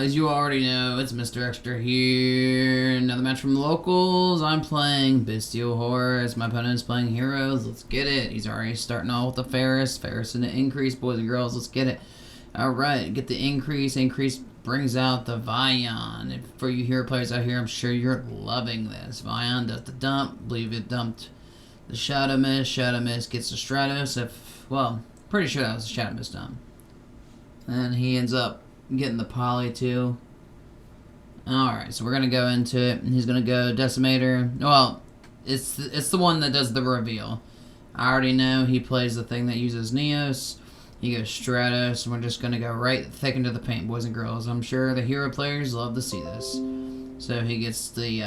As you already know, it's Mr. Extra here. Another match from the locals. I'm playing Bystial Horus. My opponent's playing Heroes. Let's get it. He's already starting off with the Ferris. Ferris in the increase, boys and girls. Let's get it. Alright, get the increase. Increase brings out the Vion. And for you hero players out here, I'm sure you're loving this. Vion does the dump. I believe it dumped the Shadow Mist. Shadow Mist gets the Stratos. Well, pretty sure that was the Shadow Mist dump. And he ends up getting the poly too. Alright, so we're gonna go into it. He's gonna go Decimator. Well, it's the one that does the reveal. I already know he plays the thing that uses Neos. He goes Stratos, and we're just gonna go right thick into the paint, boys and girls. I'm sure the hero players love to see this. So he gets the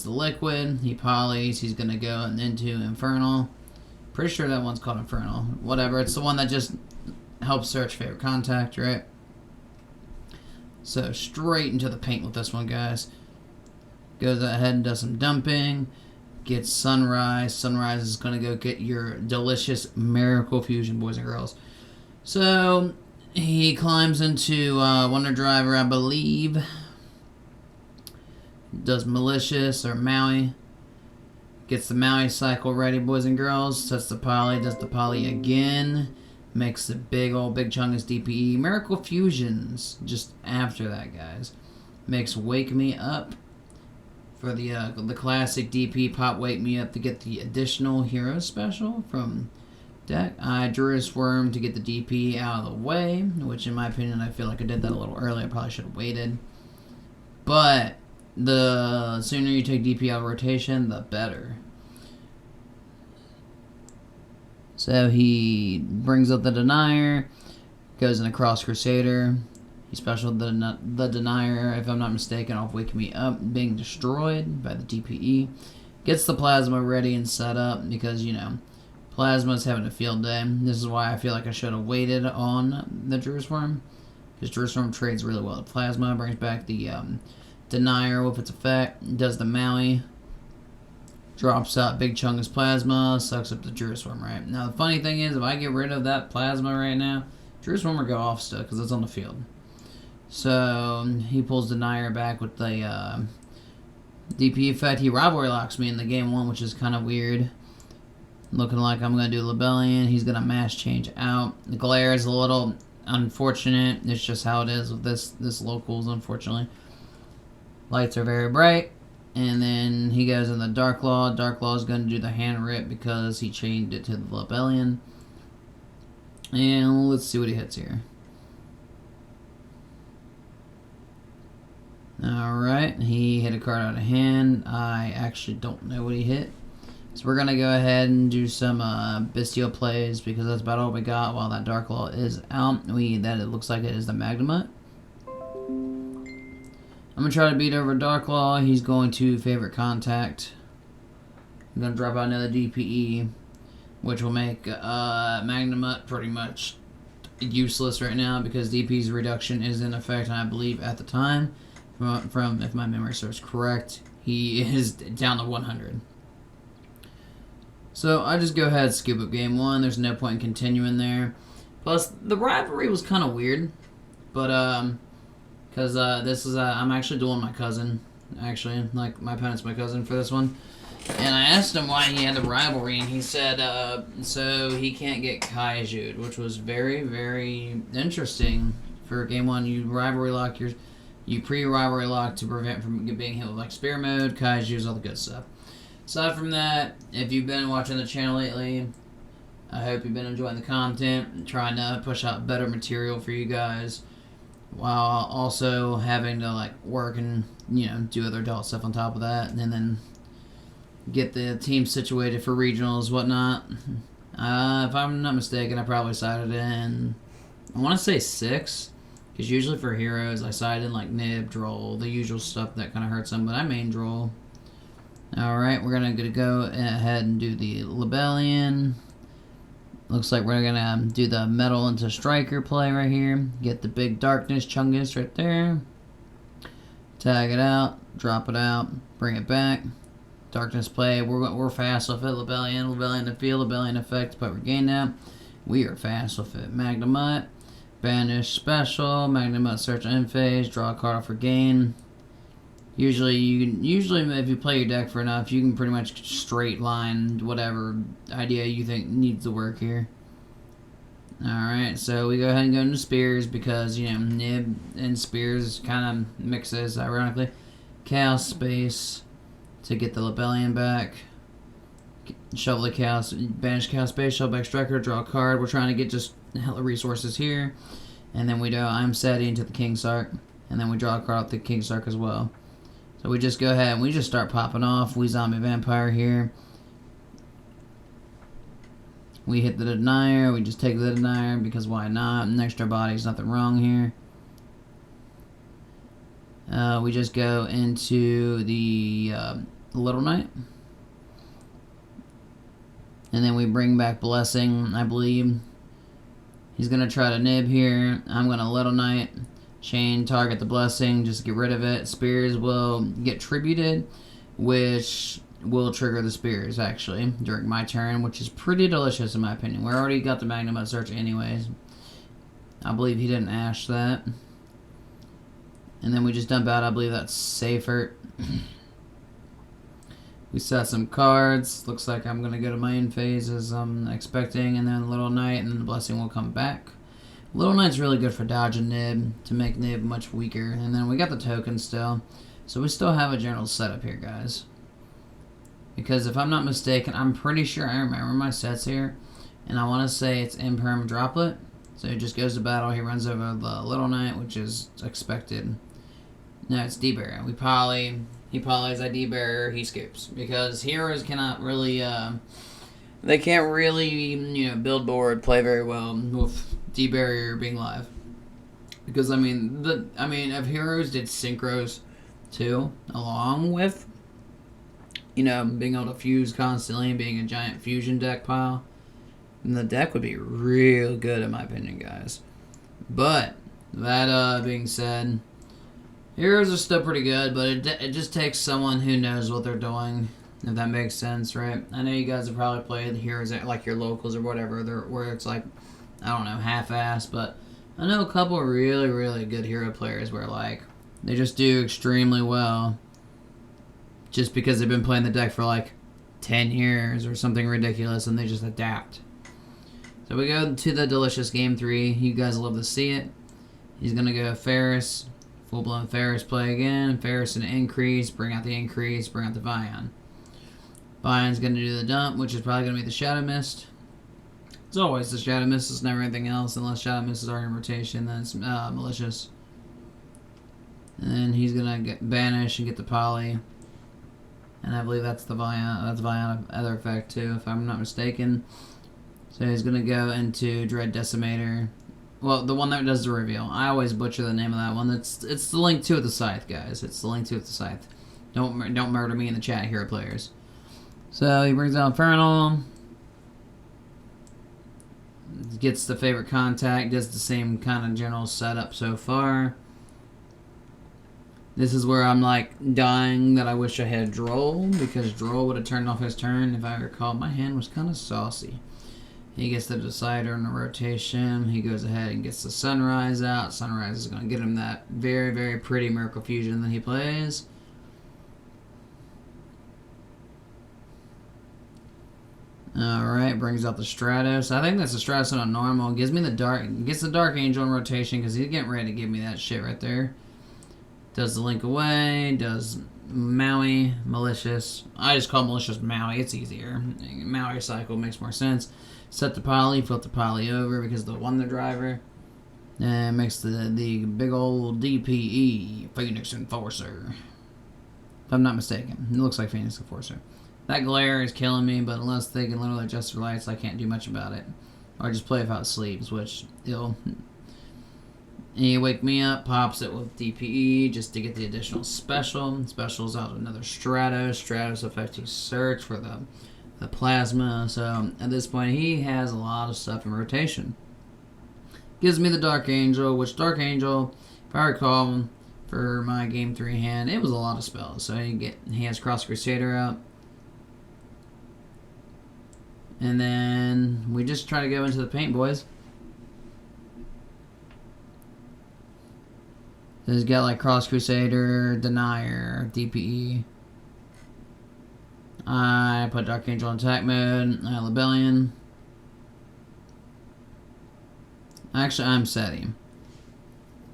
liquid, he polys, he's gonna go into Infernal. Pretty sure that one's called Infernal. Whatever, it's the one that just helps search favorite contact, right? So straight into the paint with this one, guys. Goes ahead and does some dumping. Gets Sunrise. Sunrise is going to go get your delicious Miracle Fusion, boys and girls. So he climbs into Wonder Driver, I believe. Does Malicious or Maui. Gets the Maui cycle ready, boys and girls. Sets the poly. Does the poly again. Makes the big chungus DPE. Miracle Fusions just after that, guys. Makes Wake Me Up for the classic DP pop Wake Me Up to get the additional hero special from deck. I drew a Swarm to get the DP out of the way, which in my opinion I feel like I did that a little early. I probably should have waited. But the sooner you take DP out of rotation, the better. So he brings up the Denier, goes in a Cross Crusader. He special the Denier, if I'm not mistaken, off Wake Me Up, being destroyed by the DPE. Gets the Plasma ready and set up because, you know, Plasma's having a field day. This is why I feel like I should have waited on the Jerusalem. Because Jerusalem trades really well with Plasma, brings back the Denier with its effect, does the Maui. Drops out big chungus Plasma, sucks up the Jerusalem, right? Now, the funny thing is, if I get rid of that Plasma right now, Jerusalem will go off still, because it's on the field. So, he pulls Denier back with the DP effect. He Rivalry Locks me in the game one, which is kind of weird. Looking like I'm going to do Lebellion. He's going to mass change out. The Glare is a little unfortunate. It's just how it is with this locals, unfortunately. Lights are very bright. And then he goes in the Dark Law. Dark Law is going to do the hand rip because he changed it to the Lebellion. And let's see what he hits here. Alright, he hit a card out of hand. I actually don't know what he hit. So we're going to go ahead and do some Bystial plays because that's about all we got while that Dark Law is out. It looks like it is the Magnemite. I'm going to try to beat over Dark Law. He's going to favorite contact. I'm going to drop out another DPE, which will make Magnemite pretty much useless right now because DP's reduction is in effect, I believe, at the time. From if my memory serves correct, he is down to 100. So I just go ahead and scoop up game one. There's no point in continuing there. Plus, the rivalry was kind of weird, but because this is I'm actually dueling my cousin. Actually, like my opponent's my cousin for this one, and I asked him why he had the rivalry, and he said so he can't get Kaiju'd, which was very, very interesting for game one. You rivalry lock you pre-rivalry lock to prevent from being hit with like Spear Mode, Kaiju's, all the good stuff. Aside from that, if you've been watching the channel lately, I hope you've been enjoying the content and trying to push out better material for you guys, while also having to like work and, you know, do other adult stuff on top of that, and then get the team situated for regionals, whatnot. If I'm not mistaken, I probably sided in, I want to say 6, because usually for heroes I side in like Nib, Droll, the usual stuff that kind of hurts them, but I main Droll. Alright, we're gonna go ahead and do the Lebellion. Looks like we're gonna do the Metal into Striker play right here. Get the big Darkness Chungus right there. Tag it out, drop it out, bring it back. Darkness play, we're fast with it. Lebellion to field, Lebellion effect, but regain that. We are fast with it. Magnemite. Banish special, Magnum search end phase, draw a card for gain. Usually if you play your deck for enough, you can pretty much straight line whatever idea you think needs to work here. Alright, so we go ahead and go into Spears because, you know, Nib and Spears kind of mixes, ironically. Chaos Space to get the Lebellion back. Shovel the Chaos, banish Chaos Space, shovel back Striker, draw a card. We're trying to get just hella resources here. And then we do I'm Seti into the King Sark. And then we draw a card off the King Sark as well. So we just go ahead and we just start popping off. We Zombie Vampire here. We hit the Denier. We just take the Denier because why not? Next to our bodies, nothing wrong here. We just go into the Little Knight. And then we bring back Blessing, I believe. He's going to try to nib here. I'm going to Little Knight. Chain, target the Blessing, just get rid of it. Spears will get tributed, which will trigger the Spears, actually, during my turn, which is pretty delicious in my opinion. We already got the Magnum Search anyways. I believe he didn't ash that. And then we just dump out, I believe that's safer. We set some cards. Looks like I'm going to go to my end phase as I'm expecting, and then Little Knight, and then the Blessing will come back. Little Knight's really good for dodging Nib, to make Nib much weaker. And then we got the token still. So we still have a general setup here, guys. Because if I'm not mistaken, I'm pretty sure I remember my sets here. And I want to say it's Imperm Droplet. So he just goes to battle, he runs over the Little Knight, which is expected. No, it's D-Barrier. He polys, I D-Barrier, he scoops. Because heroes cannot really, they can't really, you know, build board, play very well with D-Barrier being live. Because, I mean, if heroes did synchros too, along with, you know, being able to fuse constantly and being a giant fusion deck pile, then the deck would be real good in my opinion, guys. But, that being said, heroes are still pretty good, but it just takes someone who knows what they're doing, if that makes sense, right? I know you guys have probably played the heroes at, like, your locals or whatever, where it's like, I don't know, half-assed, but I know a couple of really, really good hero players where, like, they just do extremely well just because they've been playing the deck for, like, 10 years or something ridiculous, and they just adapt. So we go to the delicious Game 3. You guys love to see it. He's going to go Ferris, full-blown Ferris play again. Ferris and increase, bring out the increase, bring out the Vion. Vion's going to do the dump, which is probably going to be the Shadow Mist. It's always the Shadow Mist, it's never anything else. Unless Shadow Mist is already in rotation, then it's malicious. And then he's gonna banish and get the poly. And I believe that's the Vion other effect too, if I'm not mistaken. So he's gonna go into Dread Decimator. Well, the one that does the reveal. I always butcher the name of that one. It's the Link 2 with the Scythe, guys. It's the Link 2 with the Scythe. Don't murder me in the chat, hero players. So he brings out Infernal. Gets the favorite contact, does the same kind of general setup so far. This is where I'm like dying that I wish I had Droll, because Droll would have turned off his turn. If I recall, my hand was kind of saucy. He gets the Decider in the rotation. He goes ahead and gets the Sunrise out. Sunrise is going to get him that very, very pretty Miracle Fusion that he plays. Alright, brings out the Stratos. I think that's the Stratos on a normal. Gets the Dark Angel in rotation because he's getting ready to give me that shit right there. Does the Link away. Does Maui. Malicious. I just call Malicious Maui. It's easier. Maui cycle makes more sense. Set the poly. Flip the poly over because the Wonder Driver. And makes the big old DPE. Phoenix Enforcer. If I'm not mistaken. It looks like Phoenix Enforcer. That glare is killing me, but unless they can literally adjust their lights, I can't do much about it. Or just play without sleeves, which it'll... He wake me up, pops it with DPE just to get the additional special. Specials out another Stratos. Stratos effective search for the plasma. So at this point, he has a lot of stuff in rotation. Gives me the Dark Angel, which Dark Angel, if I recall, for my Game 3 hand, it was a lot of spells. So he has Cross Crusader out. And then we just try to go into the paint, boys. He's got like Cross Crusader, Denier, DPE. I put Dark Angel in attack mode. Rebellion. Actually, I'm setting.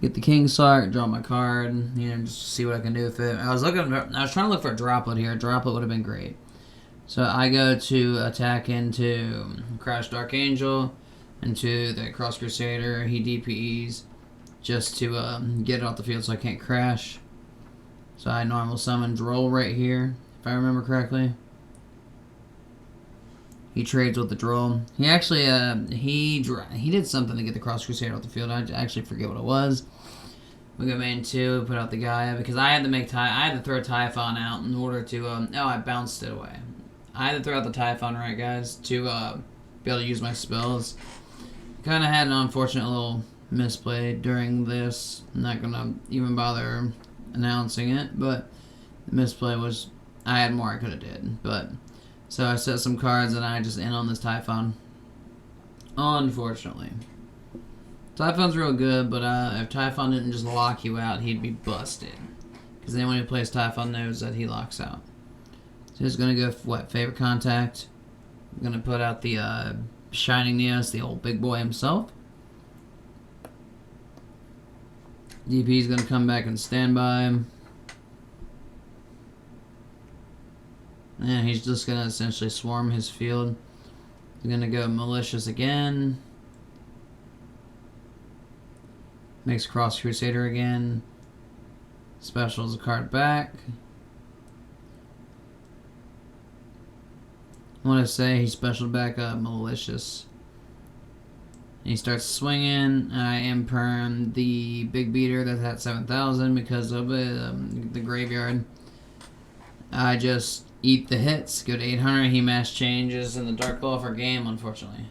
Get the King Sark, draw my card, just see what I can do with it. I was trying to look for a droplet here. A droplet would have been great. So I go to attack into Crash Dark Angel, into the Cross Crusader. He DPEs just to get it off the field so I can't crash. So I normal summon Droll right here, if I remember correctly. He trades with the Droll. He actually, he did something to get the Cross Crusader off the field. I actually forget what it was. We go main 2, put out the Gaia, because I had to throw Typhon out in order to, I bounced it away. I had to throw out the Typhon, right, guys, to be able to use my spells. Kind of had an unfortunate little misplay during this. I'm not going to even bother announcing it, but the misplay was, I had more I could have did, but... So I set some cards and I just end on this Typhon. Unfortunately. Typhon's real good, but if Typhon didn't just lock you out, he'd be busted. Because anyone who plays Typhon knows that he locks out. So he's going to go, favorite contact. I'm going to put out the Shining Neos, the old big boy himself. DP's going to come back and stand by him. And he's just going to essentially swarm his field. He's going to go Malicious again. Makes Cross Crusader again. Specials a card back. I want to say he specialed back up Malicious. He starts swinging. I imperm the Big Beater that's at 7,000 because of the graveyard. I just eat the hits, go to 800, he mass changes, and the Dark Claw for game, unfortunately.